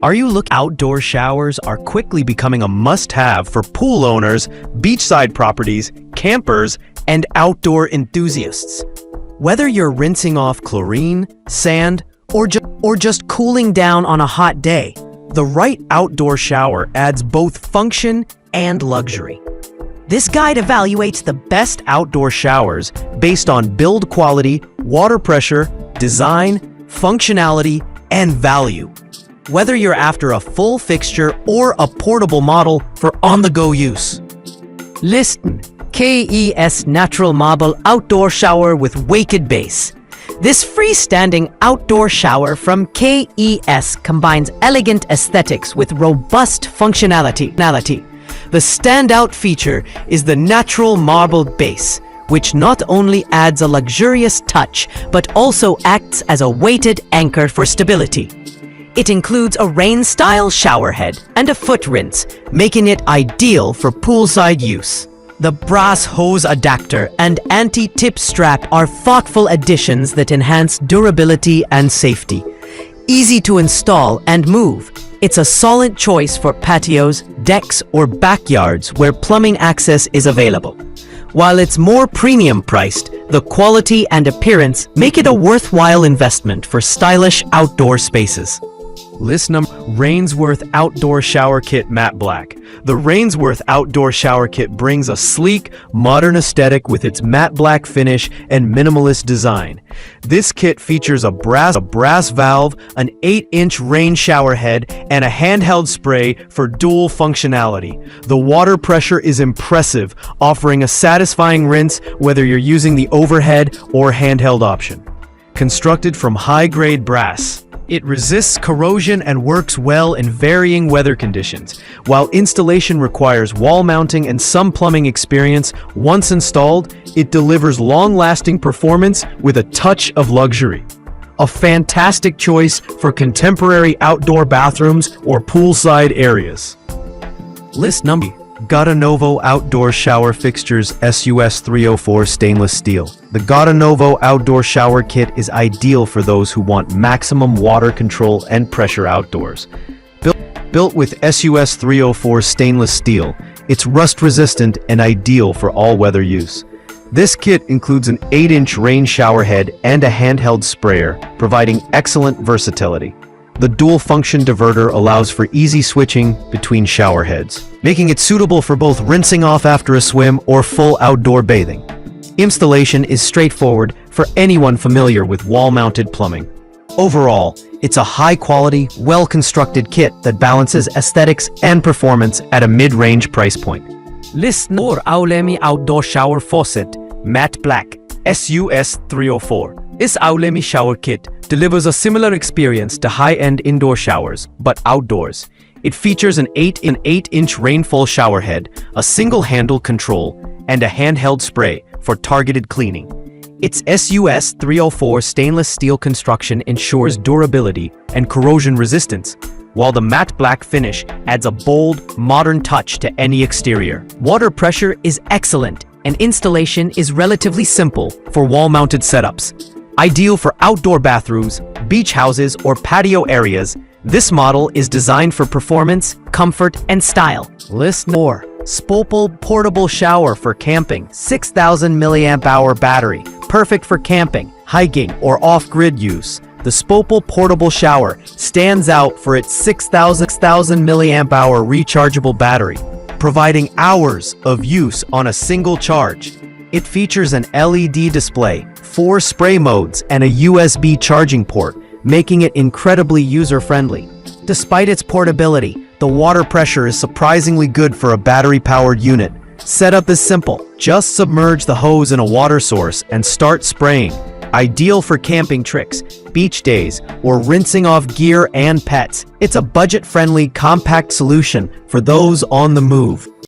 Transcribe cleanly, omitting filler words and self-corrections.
Outdoor showers are quickly becoming a must-have for pool owners, beachside properties, campers, and outdoor enthusiasts. Whether you're rinsing off chlorine, sand, or just cooling down on a hot day, the right outdoor shower adds both function and luxury. This guide evaluates the best outdoor showers based on build quality, water pressure, design, functionality, and value. Whether you're after a full fixture or a portable model for on-the-go use. Listen, KES Natural Marble Outdoor Shower with Weighted Base. This freestanding outdoor shower from KES combines elegant aesthetics with robust functionality. The standout feature is the natural marble base, which not only adds a luxurious touch, but also acts as a weighted anchor for stability. It includes a rain-style showerhead and a foot rinse, making it ideal for poolside use. The brass hose adapter and anti-tip strap are thoughtful additions that enhance durability and safety. Easy to install and move, it's a solid choice for patios, decks, or backyards where plumbing access is available. While it's more premium priced, the quality and appearance make it a worthwhile investment for stylish outdoor spaces. List number: Rainsworth Outdoor Shower Kit Matte Black. The Rainsworth Outdoor Shower Kit brings a sleek, modern aesthetic with its matte black finish and minimalist design. This kit features a brass valve, an 8-inch rain shower head, and a handheld spray for dual functionality. The water pressure is impressive, offering a satisfying rinse whether you're using the overhead or handheld option. Constructed from high-grade brass, it resists corrosion and works well in varying weather conditions. While installation requires wall mounting and some plumbing experience, once installed, it delivers long-lasting performance with a touch of luxury. A fantastic choice for contemporary outdoor bathrooms or poolside areas. List number: Gotonovo Outdoor Shower Fixtures SUS 304 Stainless Steel. The Gotonovo Outdoor Shower Kit is ideal for those who want maximum water control and pressure outdoors. Built with SUS 304 stainless steel, it's rust-resistant and ideal for all-weather use. This kit includes an 8-inch rain shower head and a handheld sprayer, providing excellent versatility. The dual-function diverter allows for easy switching between shower heads, making it suitable for both rinsing off after a swim or full outdoor bathing. Installation is straightforward for anyone familiar with wall-mounted plumbing. Overall, it's a high-quality, well-constructed kit that balances aesthetics and performance at a mid-range price point. List number: aolemi Outdoor Shower Faucet Matte Black SUS 304. This aolemi shower kit delivers a similar experience to high-end indoor showers, but outdoors. It features an 8-inch rainfall shower head, a single handle control, and a handheld spray for targeted cleaning. Its SUS 304 stainless steel construction ensures durability and corrosion resistance, while the matte black finish adds a bold, modern touch to any exterior. Water pressure is excellent, and installation is relatively simple for wall-mounted setups. Ideal for outdoor bathrooms, beach houses, or patio areas, this model is designed for performance, comfort, and style. List number: Spopal Portable Shower for Camping 6,000 mAh battery. Perfect for camping, hiking, or off-grid use. The Spopal Portable Shower stands out for its 6,000 mAh rechargeable battery, providing hours of use on a single charge. It features an LED display, 4 spray modes, and a USB charging port, making it incredibly user-friendly. Despite its portability, the water pressure is surprisingly good for a battery-powered unit. Setup is simple. Just submerge the hose in a water source and start spraying. Ideal for camping trips, beach days, or rinsing off gear and pets. It's a budget-friendly, compact solution for those on the move.